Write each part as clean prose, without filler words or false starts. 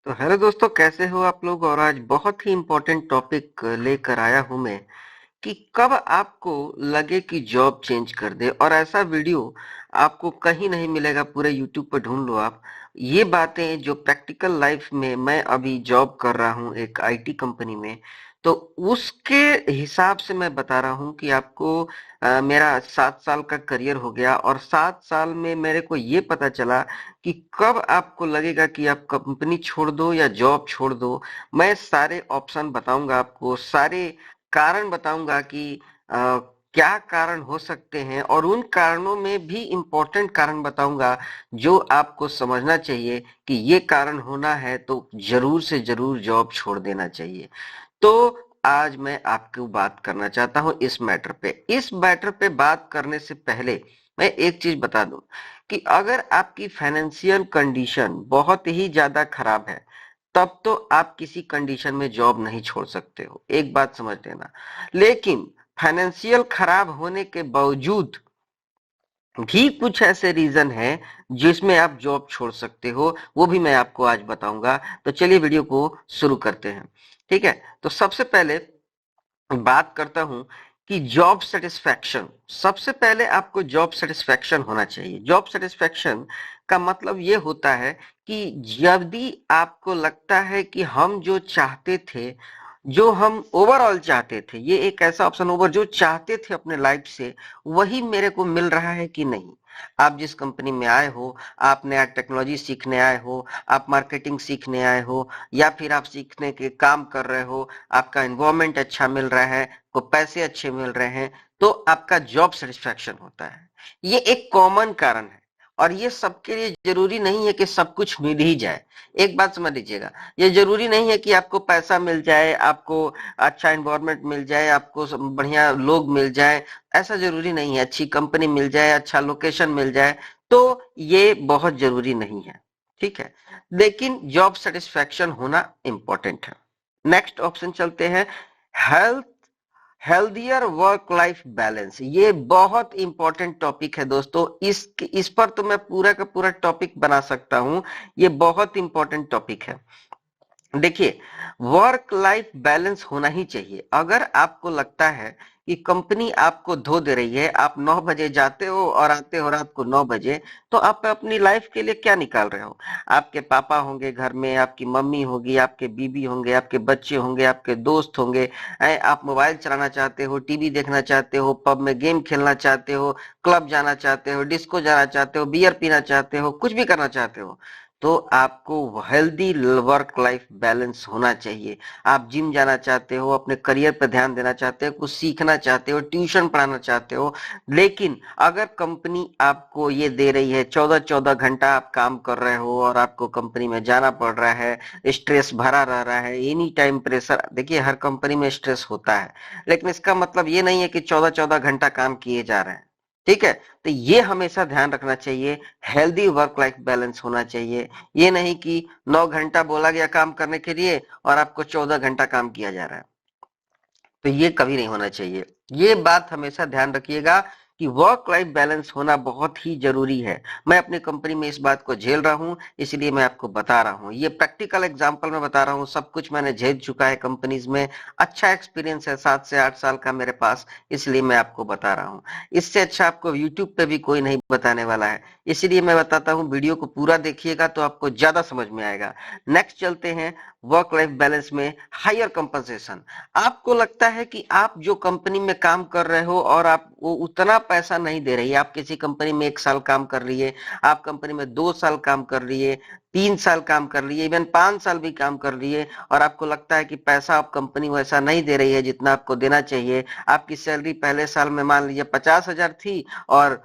तो हेलो दोस्तों, कैसे हो आप लोग। और आज बहुत ही इम्पोर्टेंट टॉपिक लेकर आया हूं मैं कि कब आपको लगे कि जॉब चेंज कर दे। और ऐसा वीडियो आपको कहीं नहीं मिलेगा, पूरे यूट्यूब पर ढूंढ लो आप। ये बातें जो प्रैक्टिकल लाइफ में मैं अभी जॉब कर रहा हूँ एक आईटी कंपनी में, तो उसके हिसाब से मैं बता रहा हूँ कि आपको मेरा 7 साल का करियर हो गया और 7 साल में मेरे को ये पता चला कि कब आपको लगेगा कि आप कंपनी छोड़ दो या जॉब छोड़ दो। मैं सारे ऑप्शन बताऊंगा आपको, सारे कारण बताऊंगा कि क्या कारण हो सकते हैं, और उन कारणों में भी इम्पोर्टेंट कारण बताऊंगा जो आपको समझना चाहिए कि ये कारण होना है तो जरूर से जरूर जॉब छोड़ देना चाहिए। तो आज मैं आपको बात करना चाहता हूं इस मैटर पे बात करने से पहले मैं एक चीज बता दूं कि अगर आपकी फाइनेंशियल कंडीशन बहुत ही ज्यादा खराब है, तब तो आप किसी कंडीशन में जॉब नहीं छोड़ सकते हो, एक बात समझ लेना। लेकिन फाइनेंशियल खराब होने के बावजूद भी कुछ ऐसे रीजन है जिसमें आप जॉब छोड़ सकते हो, वो भी मैं आपको आज बताऊंगा। तो चलिए वीडियो को शुरू करते हैं। ठीक है, तो सबसे पहले बात करता हूं कि जॉब सेटिस्फैक्शन। सबसे पहले आपको जॉब सेटिस्फैक्शन होना चाहिए। जॉब सेटिस्फैक्शन का मतलब ये होता है कि यदि आपको लगता है कि हम जो चाहते थे, जो हम ओवरऑल चाहते थे, ये एक ऐसा ऑप्शन ओवर जो चाहते थे अपने लाइफ से, वही मेरे को मिल रहा है कि नहीं। आप जिस कंपनी में आए हो, आप नया टेक्नोलॉजी सीखने आए हो, आप मार्केटिंग सीखने आए हो, या फिर आप सीखने के काम कर रहे हो, आपका एनवायरमेंट अच्छा मिल रहा है, को पैसे अच्छे मिल रहे हैं, तो आपका जॉब सेटिस्फैक्शन होता है। ये एक कॉमन कारण है, और ये सबके लिए जरूरी नहीं है कि सब कुछ मिल ही जाए। एक बात समझ लीजिएगा, ये जरूरी नहीं है कि आपको पैसा मिल जाए, आपको अच्छा एनवायरमेंट मिल जाए, आपको बढ़िया लोग मिल जाए। ऐसा जरूरी नहीं है, अच्छी कंपनी मिल जाए, अच्छा लोकेशन मिल जाए, तो ये बहुत जरूरी नहीं है। ठीक है, लेकिन जॉब सेटिस्फैक्शन होना इंपॉर्टेंट है। नेक्स्ट ऑप्शन चलते हैं, health healthier work life balance. ये बहुत इंपॉर्टेंट टॉपिक है दोस्तों। इस पर तो मैं पूरा का पूरा टॉपिक बना सकता हूं। ये बहुत इंपॉर्टेंट टॉपिक है। देखिए, वर्क लाइफ बैलेंस होना ही चाहिए। अगर आपको लगता है कि कंपनी आपको धो दे रही है, आप 9 बजे जाते हो और आते हो रात को 9 बजे, तो आप अपनी लाइफ के लिए क्या निकाल रहे हो। आपके पापा होंगे घर में, आपकी मम्मी होगी, आपके बीबी होंगे, आपके बच्चे होंगे, आपके दोस्त होंगे। आप मोबाइल चलाना चाहते हो, टीवी देखना चाहते हो, पब में गेम खेलना चाहते हो, क्लब जाना चाहते हो, डिस्को जाना चाहते हो, बियर पीना चाहते हो, कुछ भी करना चाहते हो, तो आपको हेल्दी वर्क लाइफ बैलेंस होना चाहिए। आप जिम जाना चाहते हो, अपने करियर पर ध्यान देना चाहते हो, कुछ सीखना चाहते हो, ट्यूशन पढ़ाना चाहते हो, लेकिन अगर कंपनी आपको ये दे रही है 14-14 घंटा आप काम कर रहे हो और आपको कंपनी में जाना पड़ रहा है, स्ट्रेस भरा रह रहा है, एनी टाइम प्रेशर। देखिए, हर कंपनी में स्ट्रेस होता है, लेकिन इसका मतलब ये नहीं है कि 14-14 घंटा काम किए जा रहे हैं। ठीक है, तो ये हमेशा ध्यान रखना चाहिए। हेल्दी वर्क लाइफ बैलेंस होना चाहिए। ये नहीं कि 9 घंटा बोला गया काम करने के लिए और आपको 14 घंटा काम किया जा रहा है, तो ये कभी नहीं होना चाहिए। ये बात हमेशा ध्यान रखिएगा कि वर्क लाइफ बैलेंस होना बहुत ही जरूरी है। मैं अपनी कंपनी में इस बात को झेल रहा हूं, इसलिए मैं आपको बता रहा हूं। ये प्रैक्टिकल एग्जांपल में बता रहा हूं, सब कुछ मैंने झेल चुका है कंपनीज में। अच्छा एक्सपीरियंस है, 7 से 8 साल का मेरे पास, इसलिए मैं आपको बता रहा हूं। इससे अच्छा आपको यूट्यूब पे भी कोई नहीं बताने वाला है, इसलिए मैं बताता हूं। वीडियो को पूरा देखिएगा तो आपको ज्यादा समझ में आएगा। नेक्स्ट चलते हैं, वर्क लाइफ बैलेंस में हायर कंपनसेशन। आपको लगता है कि आप जो कंपनी में काम कर रहे हो और आप वो उतना पैसा नहीं दे रही है। आप किसी कंपनी में 1 साल काम कर रही है, आप कंपनी में 2 साल काम कर रही है, 3 साल काम कर रही है, इवन 5 साल भी काम कर रही है, और आपको लगता है कि पैसा आप कंपनी वैसा नहीं दे रही है जितना आपको देना चाहिए। आपकी सैलरी पहले साल में मान लीजिए 50,000 थी, और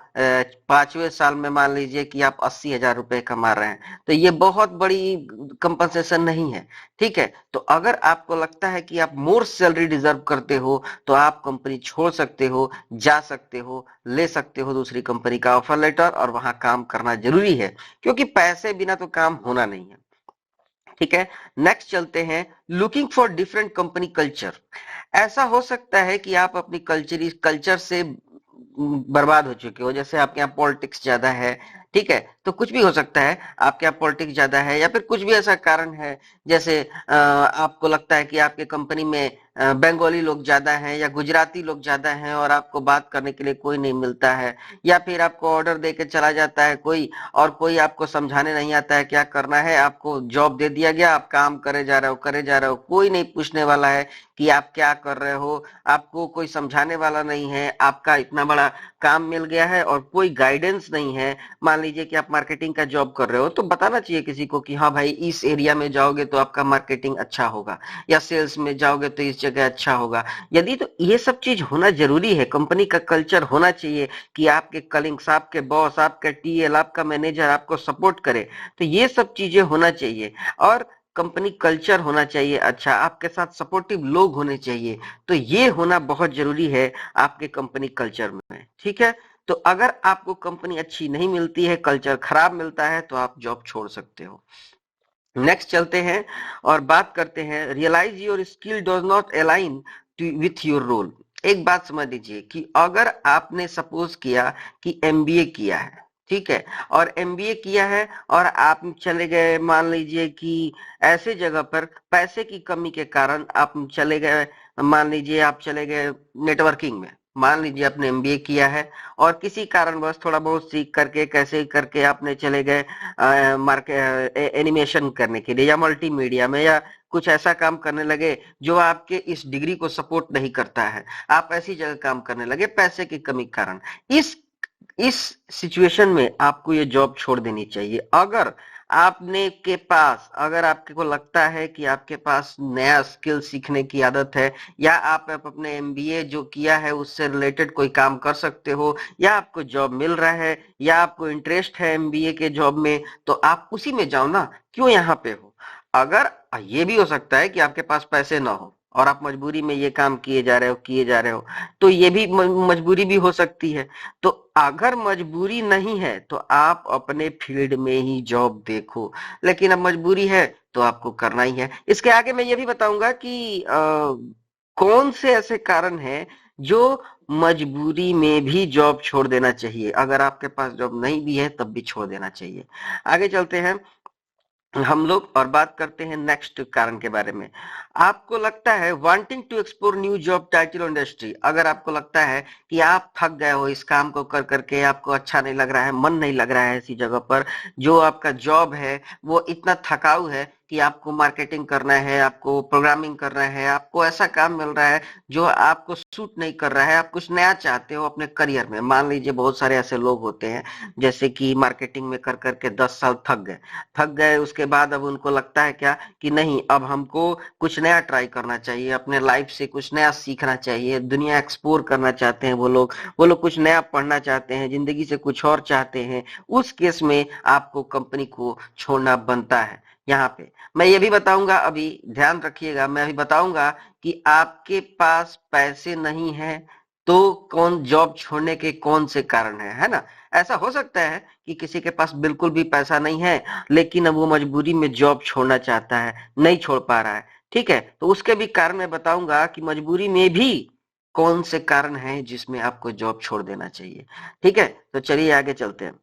5वें साल में मान लीजिए कि आप 80,000 रुपए कमा रहे हैं, तो ये बहुत बड़ी कंपनसेशन नहीं है। ठीक है, तो अगर आपको लगता है कि आप मोर सैलरी डिजर्व करते हो, तो आप कंपनी छोड़ सकते हो, जा सकते हो, ले सकते हो दूसरी कंपनी का ऑफर लेटर, और वहां काम करना जरूरी है, क्योंकि पैसे बिना तो काम होना नहीं है। ठीक है, नेक्स्ट चलते हैं, looking for different company culture. ऐसा हो सकता है कि आप अपनी कल्चर से बर्बाद हो चुके हो, जैसे आपके यहाँ पॉलिटिक्स ज्यादा है। ठीक है, तो कुछ भी हो सकता है, आपके यहाँ पॉलिटिक्स ज्यादा है या फिर कुछ भी ऐसा कारण है, जैसे आपको लगता है कि आपके कंपनी में बंगाली लोग ज्यादा हैं या गुजराती लोग ज्यादा हैं और आपको बात करने के लिए कोई नहीं मिलता है, या फिर आपको ऑर्डर दे के चला जाता है कोई, और कोई आपको समझाने नहीं आता है क्या करना है, आपको जॉब दे दिया गया, आप काम करे जा रहे हो, कोई नहीं पूछने वाला है कि आप क्या कर रहे हो, आपको कोई समझाने वाला नहीं है, आपका इतना बड़ा काम मिल गया है और कोई गाइडेंस नहीं है। मान लीजिए कि आप मार्केटिंग का जॉब कर रहे हो तो बताना चाहिए किसी को कि हाँ भाई इस एरिया में जाओगे तो आपका मार्केटिंग अच्छा होगा, या सेल्स में जाओगे तो इस जगह अच्छा होगा। यदि तो ये सब चीज होना जरूरी है, कंपनी का कल्चर होना चाहिए कि आपके कलीग्स, आपके बॉस, आपका टीएल, आपका मैनेजर आपको सपोर्ट करे, तो ये सब चीजें होना चाहिए। और कंपनी कल्चर होना चाहिए अच्छा, आपके साथ सपोर्टिव लोग होने चाहिए, तो ये होना बहुत जरूरी है आपके कंपनी कल्चर में। ठीक है, तो अगर आपको कंपनी अच्छी नहीं मिलती है, कल्चर खराब मिलता है, तो आप जॉब छोड़ सकते हो। नेक्स्ट चलते हैं और बात करते हैं, realise your skill does not align with your role. एक बात समझ लीजिए कि अगर आपने सपोज किया कि एमबीए किया है, ठीक है, और एमबीए किया है और आप चले गए, मान लीजिए कि ऐसे जगह पर पैसे की कमी के कारण आप चले गए, मान लीजिए आप चले गए नेटवर्किंग में, मान लीजिए आपने एमबीए किया है और किसी कारणवश थोड़ा बहुत सीख करके कैसे करके आपने चले गए मार्केट एनिमेशन करने के लिए या मल्टीमीडिया में, या कुछ ऐसा काम करने लगे जो आपके इस डिग्री को सपोर्ट नहीं करता है, आप ऐसी जगह काम करने लगे पैसे की कमी के कारण। इस इस सिचुएशन में आपको ये जॉब छोड़ देनी चाहिए। अगर आपने के पास, अगर आपके को लगता है कि आपके पास नया स्किल सीखने की आदत है, या आप अपने एमबीए जो किया है उससे रिलेटेड कोई काम कर सकते हो, या आपको जॉब मिल रहा है, या आपको इंटरेस्ट है एमबीए के जॉब में, तो आप उसी में जाओ ना, क्यों यहाँ पे हो। अगर ये भी हो सकता है कि आपके पास पैसे ना हो और आप मजबूरी में ये काम किए जा रहे हो, तो ये भी मजबूरी भी हो सकती है। तो अगर मजबूरी नहीं है तो आप अपने फील्ड में ही जॉब देखो, लेकिन अब मजबूरी है तो आपको करना ही है। इसके आगे मैं ये भी बताऊंगा कि कौन से ऐसे कारण हैं जो मजबूरी में भी जॉब छोड़ देना चाहिए, अगर आपके पास जॉब नहीं भी है तब भी छोड़ देना चाहिए। आगे चलते हैं हम लोग और बात करते हैं नेक्स्ट कारण के बारे में। आपको लगता है wanting to explore new job title industry, अगर आपको लगता है कि आप थक गए हो इस काम को कर करके, आपको अच्छा नहीं लग रहा है, मन नहीं लग रहा है ऐसी जगह पर, जो आपका जॉब है वो इतना थकाऊ है कि आपको मार्केटिंग करना है, आपको प्रोग्रामिंग करना है, आपको ऐसा काम मिल रहा है जो आपको सूट नहीं कर रहा है, आप कुछ नया चाहते हो अपने करियर में। मान लीजिए बहुत सारे ऐसे लोग होते हैं जैसे कि मार्केटिंग में कर करके 10 साल थक गए, उसके बाद अब उनको लगता है क्या कि नहीं, अब हमको कुछ नया ट्राई करना चाहिए, अपने लाइफ से कुछ नया सीखना चाहिए, दुनिया एक्सप्लोर करना चाहते हैं वो लोग कुछ नया पढ़ना चाहते हैं, जिंदगी से कुछ और चाहते हैं। उस केस में आपको कंपनी को छोड़ना बनता है। यहाँ पे मैं ये भी बताऊंगा, अभी ध्यान रखिएगा, मैं अभी बताऊंगा कि आपके पास पैसे नहीं है तो कौन जॉब छोड़ने के कौन से कारण है ना। ऐसा हो सकता है कि किसी के पास बिल्कुल भी पैसा नहीं है लेकिन अब वो मजबूरी में जॉब छोड़ना चाहता है, नहीं छोड़ पा रहा है, ठीक है, तो उसके भी कारण मैं बताऊंगा कि मजबूरी में भी कौन से कारण हैं जिसमें आपको जॉब छोड़ देना चाहिए। ठीक है, तो चलिए आगे चलते हैं।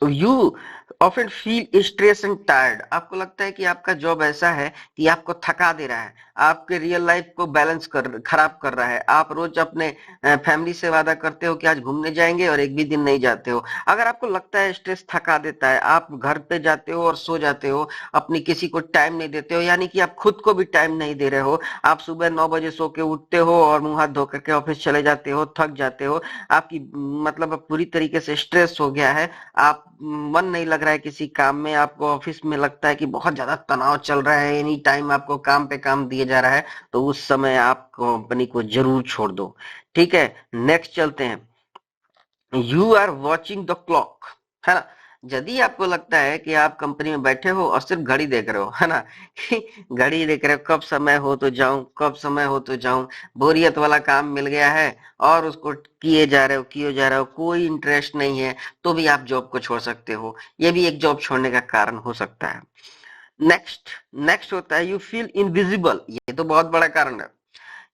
You often feel stress and tired, आपको लगता है कि आपका जॉब ऐसा है कि आपको थका दे रहा है, आपके रियल लाइफ को बैलेंस कर खराब कर रहा है, आप रोज अपने फैमिली से वादा करते हो कि आज घूमने जाएंगे और एक भी दिन नहीं जाते हो। अगर आपको लगता है स्ट्रेस थका देता है, आप घर पे जाते हो और सो जाते हो, अपनी किसी को टाइम नहीं देते हो, यानी कि आप खुद को भी टाइम नहीं दे रहे हो, आप सुबह 9 बजे सो के उठते हो और मुंह हाथ धो करके ऑफिस चले जाते हो, थक जाते हो, आपकी मतलब पूरी तरीके से स्ट्रेस हो गया है, आप मन नहीं लग रहा है किसी काम में, आपको ऑफिस में लगता है कि बहुत ज्यादा तनाव चल रहा है, एनी टाइम आपको काम पे काम दिया जा रहा है, तो उस समय आप कंपनी को जरूर छोड़ दो। ठीक है, नेक्स्ट चलते हैं। You are watching the clock, है ना। यदि आपको लगता है कि आप कंपनी में बैठे हो और सिर्फ घड़ी देख रहे हो, है ना, कि घड़ी देख रहे हो, कब समय हो तो जाऊं, कब समय हो तो जाऊं, बोरियत वाला काम मिल गया है और उसको किए जा रहे हो, कोई इंटरेस्ट नहीं है, तो भी आप जॉब को छोड़ सकते हो। ये भी एक जॉब छोड़ने का कारण हो सकता है। नेक्स्ट नेक्स्ट होता है यू फील इनविजिबल, ये तो बहुत बड़ा कारण है,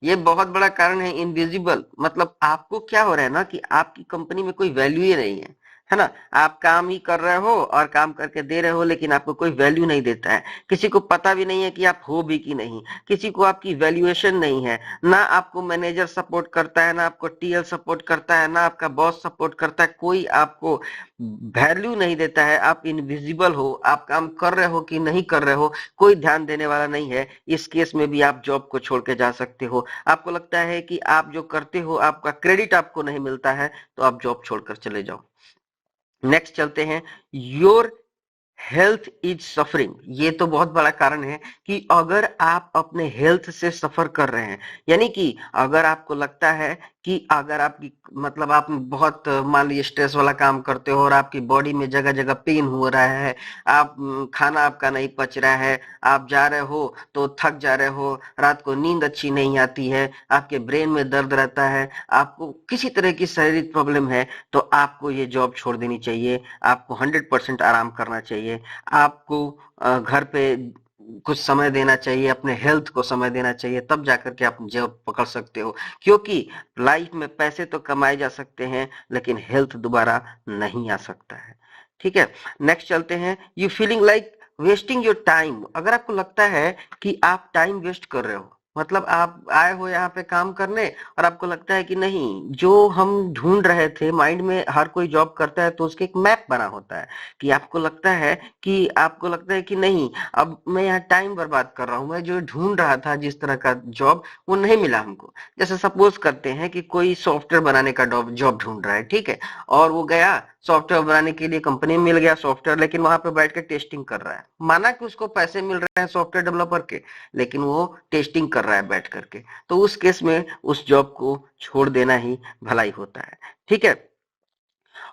ये बहुत बड़ा कारण है इनविजिबल, मतलब आपको क्या हो रहा है ना कि आपकी कंपनी में कोई वैल्यू ही नहीं है, है ना? आप काम ही कर रहे हो और काम करके दे रहे हो, लेकिन आपको कोई वैल्यू नहीं देता है। किसी को पता भी नहीं है कि आप हो भी कि नहीं। किसी को आपकी वैल्यूएशन नहीं है। ना आपको मैनेजर सपोर्ट करता है, ना आपको टीएल सपोर्ट करता है, ना आपका बॉस सपोर्ट करता है। कोई आपको वैल्यू नहीं देता है। आप इनविजिबल हो। आप काम कर रहे हो कि नहीं कर रहे हो, कोई ध्यान देने वाला नहीं है। इस केस में भी आप जॉब को छोड़ के जा सकते हो। आपको लगता है कि आप जो करते हो, आपका क्रेडिट आपको नहीं मिलता है, तो आप जॉब छोड़कर चले जाओ। नेक्स्ट चलते हैं। Your health is suffering. ये तो बहुत बड़ा कारण है कि अगर आप अपने हेल्थ से सफर कर रहे हैं, यानी कि अगर आपको लगता है कि अगर आपकी मतलब आप बहुत मान लीजिए स्ट्रेस वाला काम करते हो और आपकी बॉडी में जगह जगह पेन हो रहा है, आप खाना आपका नहीं पच रहा है, आप जा रहे हो तो थक जा रहे हो, रात को नींद अच्छी नहीं आती है, आपके ब्रेन में दर्द रहता है, आपको किसी तरह की शारीरिक प्रॉब्लम है, तो आपको ये जॉब छोड़ देनी चाहिए। आपको 100% आराम करना चाहिए। आपको घर पे कुछ समय देना चाहिए, अपने हेल्थ को समय देना चाहिए, तब जाकर के आप जॉब पकड़ सकते हो। क्योंकि लाइफ में पैसे तो कमाए जा सकते हैं, लेकिन हेल्थ दोबारा नहीं आ सकता है। ठीक है। नेक्स्ट चलते हैं। You feeling like wasting your time. अगर आपको लगता है कि आप टाइम वेस्ट कर रहे हो, मतलब आप आए हो यहाँ पे काम करने और आपको लगता है कि नहीं, जो हम ढूंढ रहे थे, माइंड में हर कोई जॉब करता है तो उसके एक मैप बना होता है कि आपको लगता है कि नहीं, अब मैं यहाँ टाइम बर्बाद कर रहा हूँ, मैं जो ढूंढ रहा था जिस तरह का जॉब, वो नहीं मिला हमको। जैसे सपोज करते हैं कि कोई सॉफ्टवेयर बनाने का जॉब ढूंढ रहा है, ठीक है, और वो गया सॉफ्टवेयर बनाने के लिए, कंपनी में मिल गया सॉफ्टवेयर, लेकिन वहां पे बैठ के टेस्टिंग कर रहा है। माना कि उसको पैसे मिल रहे हैं सॉफ्टवेयर डेवलपर के, लेकिन वो टेस्टिंग कर रहा है बैठ करके, तो उस केस में उस जॉब को छोड़ देना ही भलाई होता है। ठीक है।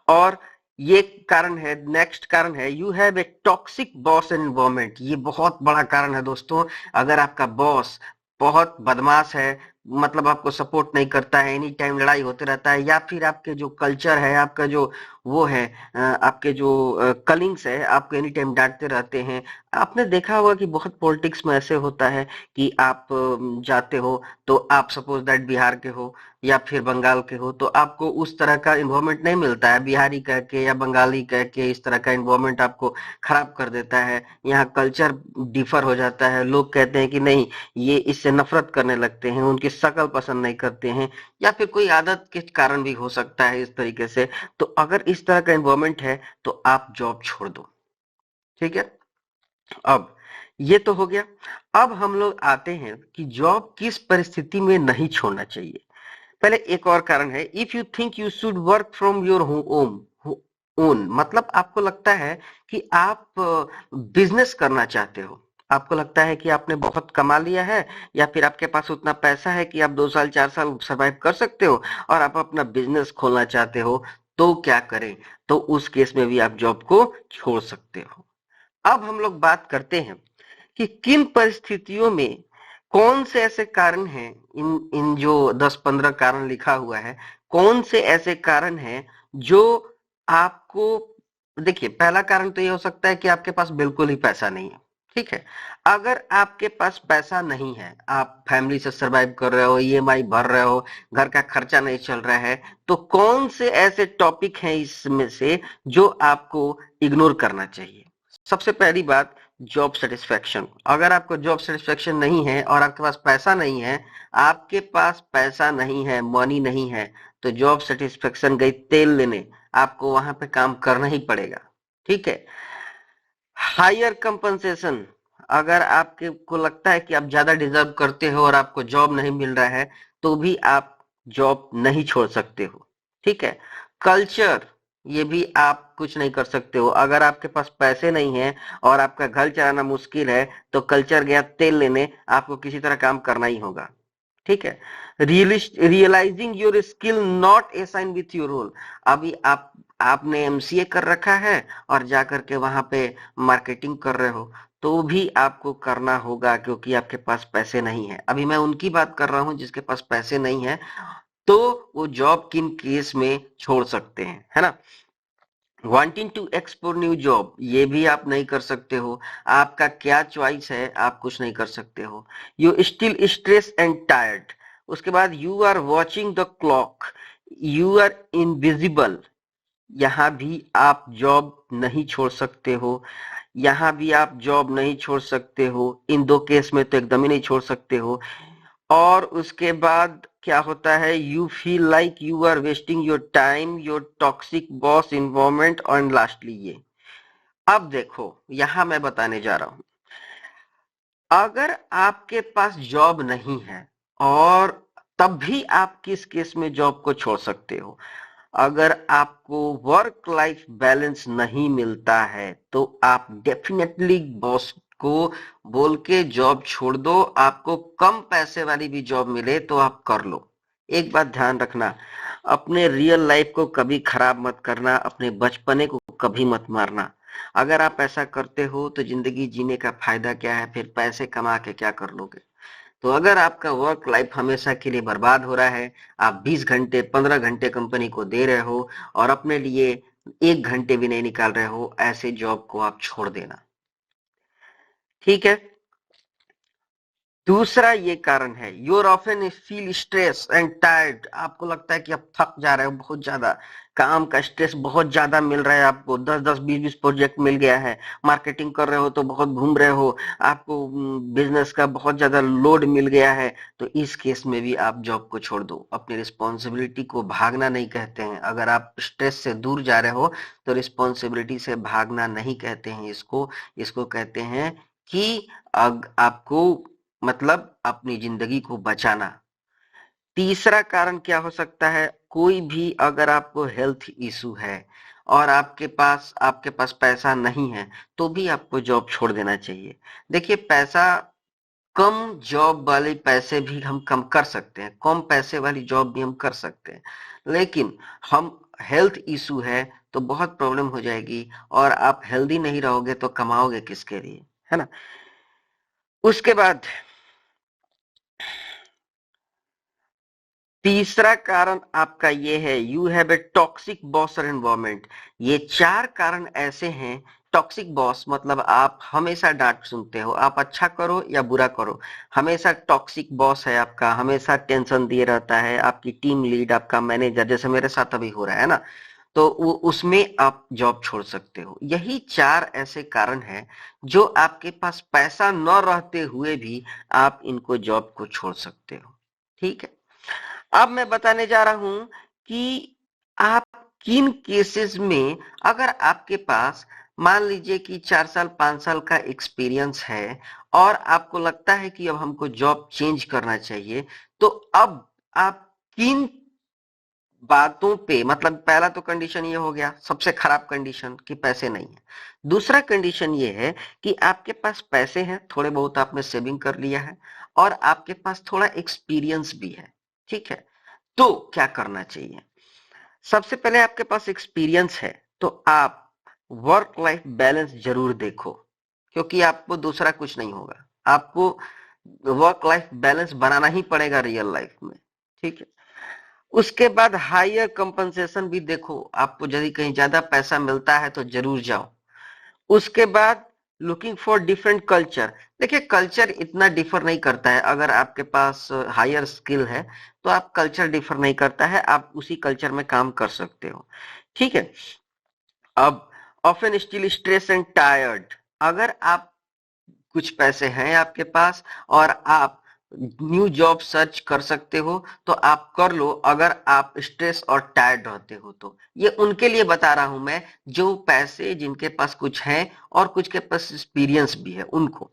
और ये कारण है, नेक्स्ट कारण है, you have a toxic boss environment. ये बहुत बड़ा कारण है दोस्तों। अगर आपका बॉस बहुत बदमाश है, मतलब आपको सपोर्ट नहीं करता है, एनी टाइम लड़ाई होते रहता है, या फिर आपके जो कल्चर है, आपका जो वो है, आपके जो कलिंग्स है, आपको एनी टाइम डांटते रहते हैं। आपने देखा होगा कि बहुत पॉलिटिक्स में ऐसे होता है कि आप जाते हो, तो आप सपोज दैट बिहार के हो या फिर बंगाल के हो, तो आपको उस तरह का इन्वायरमेंट नहीं मिलता है। बिहारी कह के या बंगाली कह के इस तरह का इन्वायरमेंट आपको खराब कर देता है। यहाँ कल्चर डिफर हो जाता है। लोग कहते हैं कि नहीं, ये इससे नफरत करने लगते हैं, उनकी शक्ल पसंद नहीं करते हैं, या फिर कोई आदत के कारण भी हो सकता है इस तरीके से। तो अगर इस तरह का इन्वायरमेंट है, तो आप जॉब छोड़ दो। ठीक है। अब ये तो हो गया। अब हम लोग आते हैं कि जॉब किस परिस्थिति में नहीं छोड़ना चाहिए। पहले एक और कारण है, if you think you should work from your home own, मतलब आपको लगता है कि आप बिजनेस करना चाहते हो। आपको लगता है कि आपने बहुत कमा लिया है, या फिर आपके पास उतना पैसा है कि आप 2 साल 4 साल सरवाइव कर सकते हो, और आप अपना बिजनेस खोलना चाहते हो, तो क्या करें? तो उस केस में भी आप जॉब को छोड़ सकते हो। अब हम लोग बात करते हैं कि किन परिस्थितियों में कौन से ऐसे कारण हैं। इन इन जो 10-15 कारण लिखा हुआ है, कौन से ऐसे कारण हैं जो आपको, देखिए, पहला कारण तो ये हो सकता है कि आपके पास बिल्कुल ही पैसा नहीं है। ठीक है। अगर आपके पास पैसा नहीं है, आप फैमिली से सरवाइव कर रहे हो, ईएमआई भर रहे हो, घर का खर्चा नहीं चल रहा है, तो कौन से ऐसे टॉपिक हैं इसमें से जो आपको इग्नोर करना चाहिए? सबसे पहली बात, जॉब सेटिस्फेक्शन। अगर आपको जॉब सेटिस्फेक्शन नहीं है और आपके पास पैसा नहीं है, आपके पास पैसा नहीं है, मनी नहीं है, तो जॉब सेटिस्फेक्शन गई तेल लेने, आपको वहां पे काम करना ही पड़ेगा। ठीक है। Higher compensation. अगर आपके को लगता है कि आप ज्यादा डिजर्व करते हो और आपको जॉब नहीं मिल रहा है, तो भी आप जॉब नहीं छोड़ सकते हो। ठीक है। कल्चर, ये भी आप कुछ नहीं कर सकते हो। अगर आपके पास पैसे नहीं है और आपका घर चलाना मुश्किल है, तो कल्चर गया तेल लेने, आपको किसी तरह काम करना ही होगा। ठीक है। Realising your skill not assign with your role. अभी आपने एमसीए कर रखा है और जाकर के वहां पे मार्केटिंग कर रहे हो, तो भी आपको करना होगा, क्योंकि आपके पास पैसे नहीं है। अभी मैं उनकी बात कर रहा हूं जिसके पास पैसे नहीं है, तो वो जॉब किन केस में छोड़ सकते हैं, है ना? Wanting to explore new job, ये भी आप नहीं कर सकते हो। आपका क्या चॉइस है, आप कुछ नहीं कर सकते हो। You still stress and tired. उसके बाद you are watching the clock, you are invisible, यहाँ भी आप जॉब नहीं छोड़ सकते हो, यहाँ भी आप जॉब नहीं छोड़ सकते हो, इन दो केस में तो एकदम ही नहीं छोड़ सकते हो। और उसके बाद क्या होता है, you feel like you are wasting your time, your toxic boss environment, और लास्टली ये। अब देखो, यहां मैं बताने जा रहा हूं, अगर आपके पास जॉब नहीं है और तब भी आप किस केस में जॉब को छोड़ सकते हो, अगर आपको वर्क लाइफ बैलेंस नहीं मिलता है तो आप डेफिनेटली बॉस को बोल के जॉब छोड़ दो। आपको कम पैसे वाली भी जॉब मिले तो आप कर लो। एक बात ध्यान रखना, अपने रियल लाइफ को कभी खराब मत करना, अपने बचपने को कभी मत मारना। अगर आप ऐसा करते हो तो जिंदगी जीने का फायदा क्या है, फिर पैसे कमा के क्या कर लोगे। तो अगर आपका वर्क लाइफ हमेशा के लिए बर्बाद हो रहा है, आप 20 घंटे 15 घंटे कंपनी को दे रहे हो और अपने लिए 1 घंटे भी नहीं निकाल रहे हो, ऐसे जॉब को आप छोड़ देना। ठीक है। दूसरा ये कारण है, you're often feel stress and tired. आपको लगता है कि आप थक जा रहे हो, बहुत ज्यादा काम का स्ट्रेस बहुत ज्यादा मिल रहा है आपको, 10-10 20-20 प्रोजेक्ट मिल गया है, मार्केटिंग कर रहे हो तो बहुत घूम रहे हो, आपको बिजनेस का बहुत ज्यादा लोड मिल गया है। तो इस केस में भी आप जॉब को छोड़ दो। अपनी रिस्पॉन्सिबिलिटी को भागना नहीं कहते हैं, अगर आप स्ट्रेस से दूर जा रहे हो तो रिस्पॉन्सिबिलिटी से भागना नहीं कहते हैं इसको। इसको कहते हैं कि आपको मतलब अपनी जिंदगी को बचाना। तीसरा कारण क्या हो सकता है, कोई भी अगर आपको हेल्थ इशू है और आपके पास पैसा नहीं है तो भी आपको जॉब छोड़ देना चाहिए। देखिए, पैसा कम जॉब वाले पैसे भी हम कम कर सकते हैं, कम पैसे वाली जॉब भी हम कर सकते हैं, लेकिन हम हेल्थ इशू है तो बहुत प्रॉब्लम हो जाएगी और आप हेल्दी नहीं रहोगे तो कमाओगे किसके लिए, है ना। उसके बाद तीसरा कारण आपका ये है, you have a toxic boss और एनवायरमेंट। ये चार कारण ऐसे हैं। टॉक्सिक बॉस मतलब आप हमेशा डांट सुनते हो, आप अच्छा करो या बुरा करो, हमेशा टॉक्सिक बॉस है आपका, हमेशा टेंशन दिए रहता है, आपकी टीम लीड, आपका मैनेजर, जैसे मेरे साथ अभी हो रहा है ना, तो वो उसमें आप जॉब छोड़ सकते हो। यही चार ऐसे कारण हैं जो आपके पास पैसा न रहते हुए भी आप इनको जॉब को छोड़ सकते हो। ठीक है। अब मैं बताने जा रहा हूं कि आप किन केसेस में, अगर आपके पास मान लीजिए कि 4 साल 5 साल का एक्सपीरियंस है और आपको लगता है कि अब हमको जॉब चेंज करना चाहिए, तो अब आप किन बातों पे, मतलब पहला तो कंडीशन ये हो गया, सबसे खराब कंडीशन कि पैसे नहीं है। दूसरा कंडीशन ये है कि आपके पास पैसे हैं, थोड़े बहुत आपने सेविंग कर लिया है और आपके पास थोड़ा एक्सपीरियंस भी है। ठीक है। तो क्या करना चाहिए, सबसे पहले आपके पास एक्सपीरियंस है तो आप वर्क लाइफ बैलेंस जरूर देखो, क्योंकि आपको दूसरा कुछ नहीं होगा, आपको वर्क लाइफ बैलेंस बनाना ही पड़ेगा रियल लाइफ में। ठीक है। उसके बाद हायर कंपनसेशन भी देखो, आपको यदि कहीं ज्यादा पैसा मिलता है तो जरूर जाओ। उसके बाद लुकिंग फॉर डिफरेंट कल्चर। देखिए, कल्चर इतना डिफर नहीं करता है, अगर आपके पास हायर स्किल है तो आप कल्चर डिफर नहीं करता है, आप उसी कल्चर में काम कर सकते हो। ठीक है। अब often still stress and tired, अगर आप कुछ पैसे हैं आपके पास और आप न्यू जॉब सर्च कर सकते हो तो आप कर लो, अगर आप स्ट्रेस और टायर्ड रहते हो तो। ये उनके लिए बता रहा हूं मैं, जो पैसे जिनके पास कुछ है और कुछ के पास एक्सपीरियंस भी है उनको।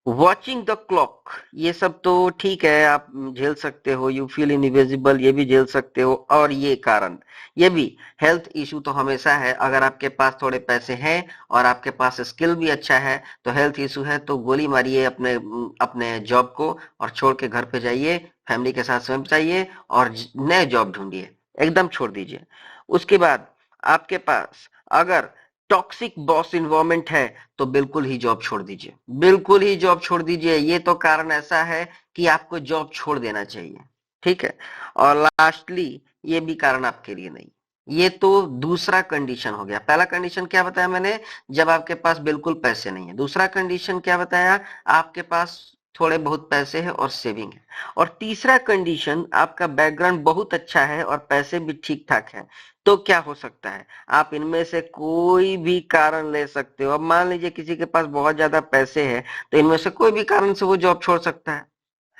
वॉचिंग द क्लॉक, ये सब तो ठीक है, आप झेल सकते हो, यू फील इनविजिबल, ये भी झेल सकते हो। और ये कारण, ये भी, हेल्थ इशू तो हमेशा है, अगर आपके पास थोड़े पैसे हैं और आपके पास स्किल भी अच्छा है तो हेल्थ इशू है तो गोली मारिए अपने अपने जॉब को और छोड़ के घर पे जाइए, फैमिली के साथ समय बिताइए और नए जॉब ढूंढिए, एकदम छोड़ दीजिए। उसके बाद आपके पास अगर टॉक्सिक बॉस इन्वायरमेंट है तो बिल्कुल ही जॉब छोड़ दीजिए, बिल्कुल ही जॉब छोड़ दीजिए। ये तो कारण ऐसा है कि आपको जॉब छोड़ देना चाहिए। ठीक है। और लास्टली, ये भी कारण आपके लिए नहीं। ये तो दूसरा कंडीशन हो गया। पहला कंडीशन क्या बताया मैंने, जब आपके पास बिल्कुल पैसे नहीं है। दूसरा कंडीशन क्या बताया, आपके पास थोड़े बहुत पैसे हैं और सेविंग है। और तीसरा कंडीशन, आपका बैकग्राउंड बहुत अच्छा है और पैसे भी ठीक ठाक है। तो क्या हो सकता है, आप इनमें से कोई भी कारण ले सकते हो। अब मान लीजिए किसी के पास बहुत ज्यादा पैसे हैं, तो इनमें से कोई भी कारण से वो जॉब छोड़ सकता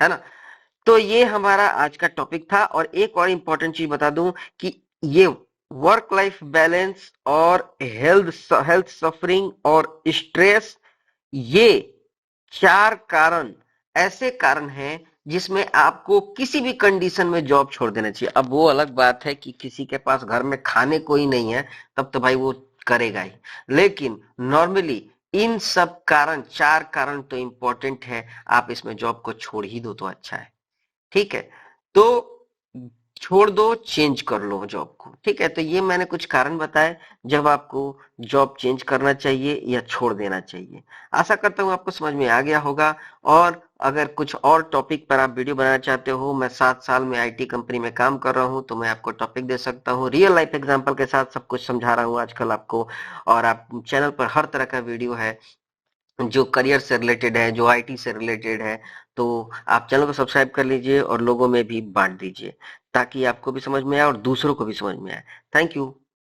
है ना। तो ये हमारा आज का टॉपिक था। और एक और इंपॉर्टेंट चीज बता दूं कि ये वर्क लाइफ बैलेंस और हेल्थ हेल्थ सफरिंग और स्ट्रेस, ये चार कारण ऐसे कारण हैं जिसमें आपको किसी भी कंडीशन में जॉब छोड़ देना चाहिए। अब वो अलग बात है कि किसी के पास घर में खाने को ही नहीं है, तब तो भाई वो करेगा ही। लेकिन नॉर्मली इन सब कारण, चार कारण तो इंपॉर्टेंट है, आप इसमें जॉब को छोड़ ही दो तो अच्छा है। ठीक है, तो छोड़ दो, चेंज कर लो जॉब को। ठीक है, तो ये मैंने कुछ कारण बताए जब आपको जॉब चेंज करना चाहिए या छोड़ देना चाहिए। आशा करता हूँ आपको समझ में आ गया होगा। और अगर कुछ और टॉपिक पर आप वीडियो बनाना चाहते हो, मैं 7 साल में आईटी कंपनी में काम कर रहा हूँ, तो मैं आपको टॉपिक दे सकता हूँ, रियल लाइफ एग्जांपल के साथ सब कुछ समझा रहा हूँ आजकल आपको। और आप चैनल पर हर तरह का वीडियो है जो करियर से रिलेटेड है, जो आईटी से रिलेटेड है। तो आप चैनल को सब्सक्राइब कर लीजिए और लोगों में भी बांट दीजिए, ताकि आपको भी समझ में आए और दूसरों को भी समझ में आए। Thank you.